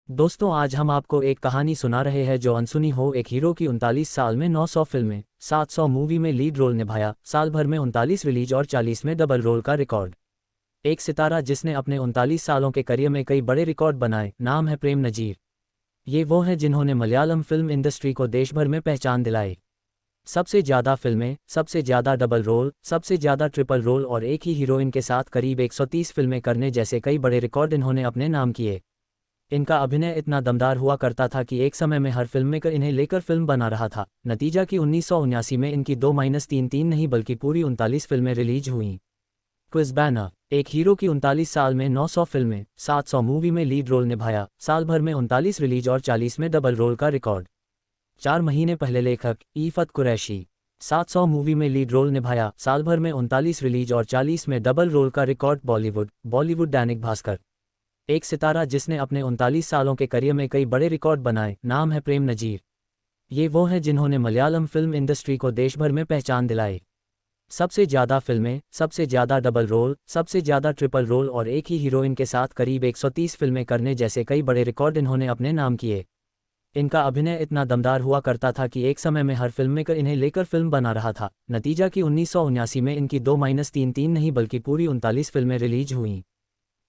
दोस्तों, आज हम आपको एक कहानी सुना रहे हैं जो अनसुनी हो। एक हीरो की 39 साल में 900 फिल्में, 700 मूवी में लीड रोल निभाया, साल भर में 39 रिलीज और 40 में डबल रोल का रिकॉर्ड। एक सितारा जिसने अपने 39 सालों के करियर में कई बड़े रिकॉर्ड बनाए। नाम है प्रेम नजीर। ये वो हैं जिन्होंने मलयालम फिल्म इंडस्ट्री को देश भर में पहचान दिलाई। सबसे ज़्यादा फिल्में, सबसे ज़्यादा डबल रोल, सबसे ज़्यादा ट्रिपल रोल और एक ही हीरोइन के साथ करीब 130 फिल्में करने जैसे कई बड़े रिकॉर्ड इन्होंने अपने नाम किए। इनका अभिनय इतना दमदार हुआ करता था कि एक समय में हर फिल्म मेकर इन्हें लेकर फिल्म बना रहा था। नतीजा कि 1979 में इनकी 2-3 नहीं बल्कि पूरी 39 फिल्में रिलीज हुईं। Quiz banner. एक हीरो की 39 साल में 900 फिल्में, 700 मूवी में लीड रोल निभाया, साल भर में 39 रिलीज और 40 में डबल रोल का रिकॉर्ड। 4 महीने पहले लेखक ईफत कुरैशी 700 मूवी में लीड रोल निभाया, साल भर में 39 रिलीज और 40 में डबल रोल का रिकॉर्ड। बॉलीवुड दैनिक भास्कर। एक सितारा जिसने अपने 39 सालों के करियर में कई बड़े रिकॉर्ड बनाए। नाम है प्रेम नजीर। ये वो हैं जिन्होंने मलयालम फिल्म इंडस्ट्री को देश भर में पहचान दिलाई। सबसे ज़्यादा फिल्में, सबसे ज़्यादा डबल रोल, सबसे ज़्यादा ट्रिपल रोल और एक ही हीरोइन के साथ करीब 130 फिल्में करने जैसे कई बड़े रिकॉर्ड इन्होंने अपने नाम किए। इनका अभिनय इतना दमदार हुआ करता था कि एक समय में हर फिल्म मेकर इन्हें लेकर फिल्म बना रहा था। नतीजा कि 1979 में इनकी 2-3 नहीं बल्कि पूरी 39 फिल्में रिलीज हुईं।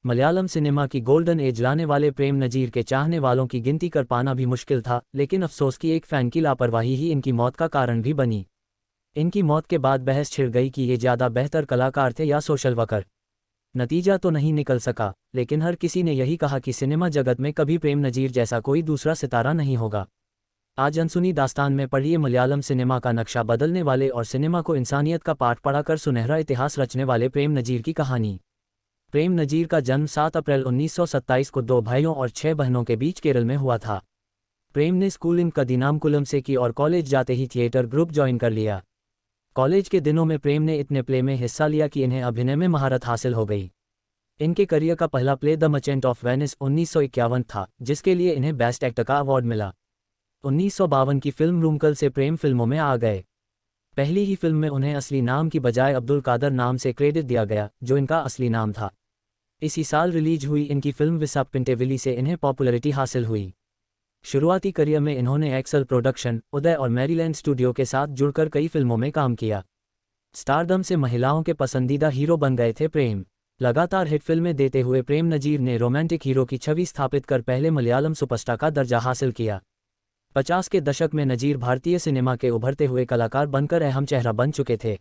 मलयालम सिनेमा की गोल्डन एज लाने वाले प्रेम नजीर के चाहने वालों की गिनती कर पाना भी मुश्किल था, लेकिन अफसोस कि एक फ़ैन की लापरवाही ही इनकी मौत का कारण भी बनी। इनकी मौत के बाद बहस छिड़ गई कि ये ज़्यादा बेहतर कलाकार थे या सोशल वर्कर। नतीजा तो नहीं निकल सका, लेकिन हर किसी ने यही कहा कि सिनेमा जगत में कभी प्रेम नजीर जैसा कोई दूसरा सितारा नहीं होगा। आज अनसुनी दास्तान में पढ़िए मलयालम सिनेमा का नक्शा बदलने वाले और सिनेमा को इंसानियत का पाठ पढ़ाकर सुनहरा इतिहास रचने वाले प्रेम नजीर की कहानी। प्रेम नजीर का जन्म 7 अप्रैल 1927 को 2 भाइयों और 6 बहनों के बीच केरल में हुआ था। प्रेम ने स्कूल इन कदीनामकुलम से की और कॉलेज जाते ही थिएटर ग्रुप ज्वाइन कर लिया। कॉलेज के दिनों में प्रेम ने इतने प्ले में हिस्सा लिया कि इन्हें अभिनय में महारत हासिल हो गई। इनके करियर का पहला play the merchant of Venice 1951 था, जिसके लिए इन्हें बेस्ट एक्टर का अवार्ड मिला। 1952 की फिल्म रूमकल से प्रेम फिल्मों में आ गए। पहली ही फिल्म में उन्हें असली नाम की बजाय अब्दुल कादर नाम से क्रेडिट दिया गया, जो इनका असली नाम था। इसी साल रिलीज हुई इनकी फिल्म विसापिंटेविली से इन्हें पॉपुलैरिटी हासिल हुई। शुरुआती करियर में इन्होंने एक्सल प्रोडक्शन, उदय और मैरीलैंड स्टूडियो के साथ जुड़कर कई फिल्मों में काम किया। स्टारडम से महिलाओं के पसंदीदा हीरो बन गए थे प्रेम। लगातार हिट फिल्में देते हुए प्रेम नजीर ने रोमांटिक हीरो की छवि स्थापित कर पहले मलयालम सुपरस्टार का दर्जा हासिल किया। 50 के दशक में नजीर भारतीय सिनेमा के उभरते हुए कलाकार बनकर अहम चेहरा बन चुके थे।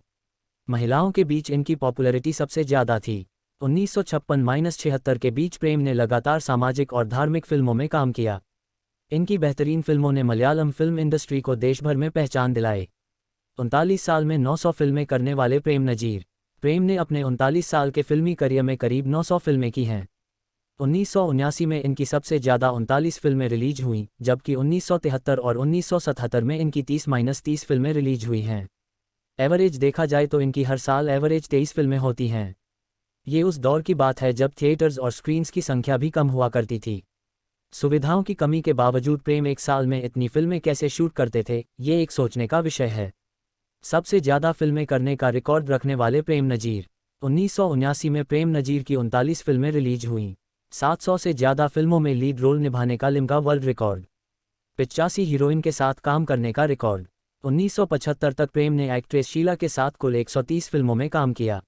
महिलाओं के बीच इनकी पॉपुलैरिटी सबसे ज़्यादा थी। 1956-76 के बीच प्रेम ने लगातार सामाजिक और धार्मिक फिल्मों में काम किया। इनकी बेहतरीन फिल्मों ने मलयालम फिल्म इंडस्ट्री को देश भर में पहचान दिलाई। 39 साल में 900 फिल्में करने वाले प्रेम नजीर। प्रेम ने अपने 39 साल के फिल्मी करियर में करीब 900 फिल्में की हैं। 1979 में इनकी सबसे ज़्यादा 39 फिल्में रिलीज हुईं, जबकि 1973 और 1977 में इनकी 30-30 फिल्में रिलीज हुई हैं। एवरेज देखा जाए तो इनकी हर साल एवरेज 23 फिल्में होती हैं। ये उस दौर की बात है जब थिएटर्स और स्क्रीन्स की संख्या भी कम हुआ करती थी। सुविधाओं की कमी के बावजूद प्रेम एक साल में इतनी फिल्में कैसे शूट करते थे, ये एक सोचने का विषय है। सबसे ज़्यादा फिल्में करने का रिकॉर्ड रखने वाले प्रेम नजीर। 1979 में प्रेम नजीर की 39 फिल्में रिलीज हुईं। 700 से ज़्यादा फिल्मों में लीड रोल निभाने का लिम्का वर्ल्ड रिकॉर्ड। 85 हीरोइन के साथ काम करने का रिकॉर्ड। 1975 तक प्रेम ने एक्ट्रेस शीला के साथ कुल 130 फिल्मों में काम किया।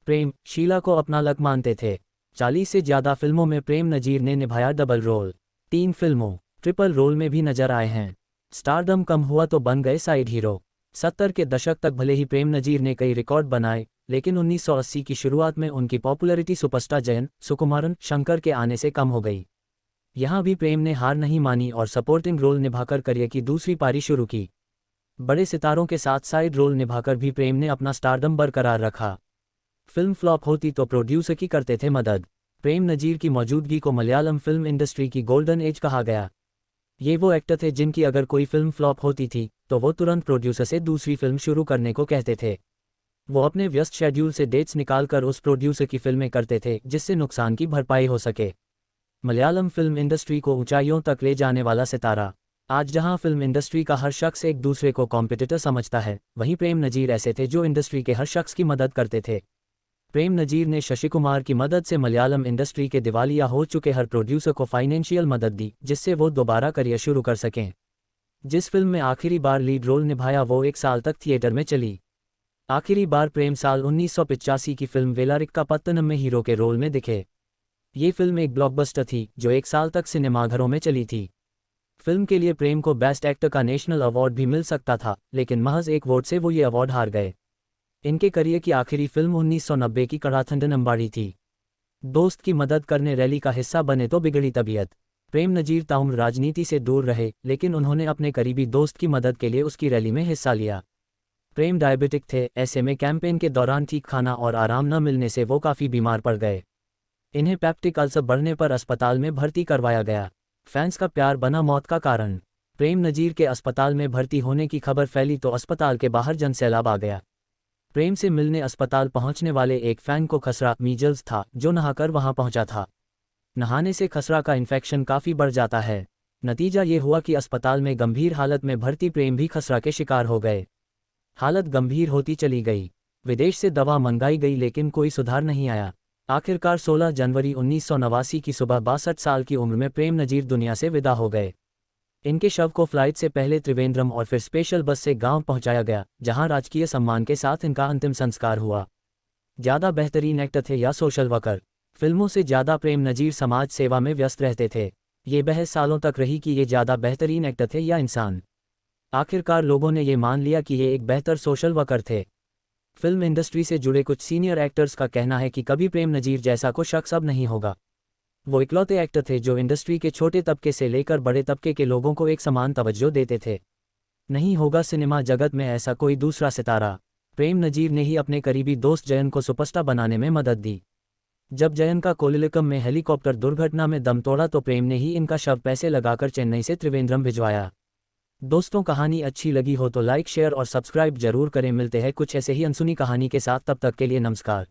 प्रेम शीला को अपना लक मानते थे। 40 से ज़्यादा फिल्मों में प्रेम नजीर ने निभाया डबल रोल। 3 फिल्मों, ट्रिपल रोल में भी नजर आए हैं। स्टारडम कम हुआ तो बन गए साइड हीरो। 70 के दशक तक भले ही प्रेम नजीर ने कई रिकॉर्ड बनाए, लेकिन 1980 की शुरुआत में उनकी पॉपुलैरिटी सुपरस्टार जयन, सुकुमारन, शंकर के आने से कम हो गई। यहाँ भी प्रेम ने हार नहीं मानी और सपोर्टिंग रोल निभाकर करियर की दूसरी पारी शुरू की। बड़े सितारों के साथ साइड रोल निभाकर भी प्रेम ने अपना स्टारडम बरकरार रखा। फिल्म फ्लॉप होती तो प्रोड्यूसर की करते थे मदद। प्रेम नजीर की मौजूदगी को मलयालम फिल्म इंडस्ट्री की गोल्डन एज कहा गया। ये वो एक्टर थे जिनकी अगर कोई फिल्म फ्लॉप होती थी तो वो तुरंत प्रोड्यूसर से दूसरी फिल्म शुरू करने को कहते थे। वो अपने व्यस्त शेड्यूल से डेट्स निकालकर उस प्रोड्यूसर की फिल्में करते थे जिससे नुकसान की भरपाई हो सके। मलयालम फिल्म इंडस्ट्री को ऊंचाइयों तक ले जाने वाला सितारा। आज जहां फिल्म इंडस्ट्री का हर शख्स एक दूसरे को कॉम्पिटिटर समझता है, वहीं प्रेम नजीर ऐसे थे जो इंडस्ट्री के हर शख्स की मदद करते थे। प्रेम नजीर ने शशि कुमार की मदद से मलयालम इंडस्ट्री के दिवालिया हो चुके हर प्रोड्यूसर को फाइनेंशियल मदद दी, जिससे वो दोबारा करियर शुरू कर सकें। जिस फिल्म में आखिरी बार लीड रोल निभाया वो 1 साल तक थिएटर में चली। आखिरी बार प्रेम साल 1985 की फिल्म वेलारिक्का पत्तनम में हीरो के रोल में दिखे। ये फिल्म एक ब्लॉकबस्टर थी जो 1 साल तक सिनेमाघरों में चली थी। फिल्म के लिए प्रेम को बेस्ट एक्टर का नेशनल अवार्ड भी मिल सकता था, लेकिन महज एक वोट से वो ये अवार्ड हार गए। इनके करियर की आखिरी फिल्म 1990 की कड़ाथंडन अंबाड़ी थी। दोस्त की मदद करने रैली का हिस्सा बने तो बिगड़ी तबीयत। प्रेम नजीर ताउम्र राजनीति से दूर रहे, लेकिन उन्होंने अपने करीबी दोस्त की मदद के लिए उसकी रैली में हिस्सा लिया। प्रेम डायबिटिक थे, ऐसे में कैंपेन के दौरान ठीक खाना और आराम न मिलने से वो काफ़ी बीमार पड़ गए। इन्हें पेप्टिक अल्सर बढ़ने पर अस्पताल में भर्ती करवाया गया। फैंस का प्यार बना मौत का कारण। प्रेम नजीर के अस्पताल में भर्ती होने की खबर फैली तो अस्पताल के बाहर जनसैलाब आ गया। प्रेम से मिलने अस्पताल पहुंचने वाले एक फैन को खसरा मीजल्स था, जो नहाकर वहां पहुंचा था। नहाने से खसरा का इन्फेक्शन काफ़ी बढ़ जाता है। नतीजा ये हुआ कि अस्पताल में गंभीर हालत में भर्ती प्रेम भी खसरा के शिकार हो गए। हालत गंभीर होती चली गई। विदेश से दवा मंगाई गई, लेकिन कोई सुधार नहीं आया। आखिरकार 16 जनवरी 1989 की सुबह 62 साल की उम्र में प्रेम नजीर दुनिया से विदा हो गए। इनके शव को फ्लाइट से पहले त्रिवेंद्रम और फिर स्पेशल बस से गांव पहुंचाया गया, जहां राजकीय सम्मान के साथ इनका अंतिम संस्कार हुआ। ज़्यादा बेहतरीन एक्टर थे या सोशल वर्कर? फिल्मों से ज़्यादा प्रेम नजीर समाज सेवा में व्यस्त रहते थे। ये बहस सालों तक रही कि ये ज़्यादा बेहतरीन एक्टर थे या इंसान। आखिरकार लोगों ने ये मान लिया कि ये एक बेहतर सोशल वर्कर थे। फिल्म इंडस्ट्री से जुड़े कुछ सीनियर एक्टर्स का कहना है कि कभी प्रेम नजीर जैसा कोई शख्स अब नहीं होगा। वो इकलौते एक्टर थे जो इंडस्ट्री के छोटे तबके से लेकर बड़े तबके के लोगों को एक समान तवज्जो देते थे। नहीं होगा सिनेमा जगत में ऐसा कोई दूसरा सितारा। प्रेम नजीर ने ही अपने करीबी दोस्त जयन को सुपरस्टार बनाने में मदद दी। जब जयन का कोलिलकम में हेलीकॉप्टर दुर्घटना में दम तोड़ा तो प्रेम ने ही इनका शव पैसे लगाकर चेन्नई से त्रिवेंद्रम भिजवाया। दोस्तों, कहानी अच्छी लगी हो तो लाइक शेयर और सब्सक्राइब जरूर करें। मिलते हैं कुछ ऐसे ही अनसुनी कहानी के साथ, तब तक के लिए नमस्कार।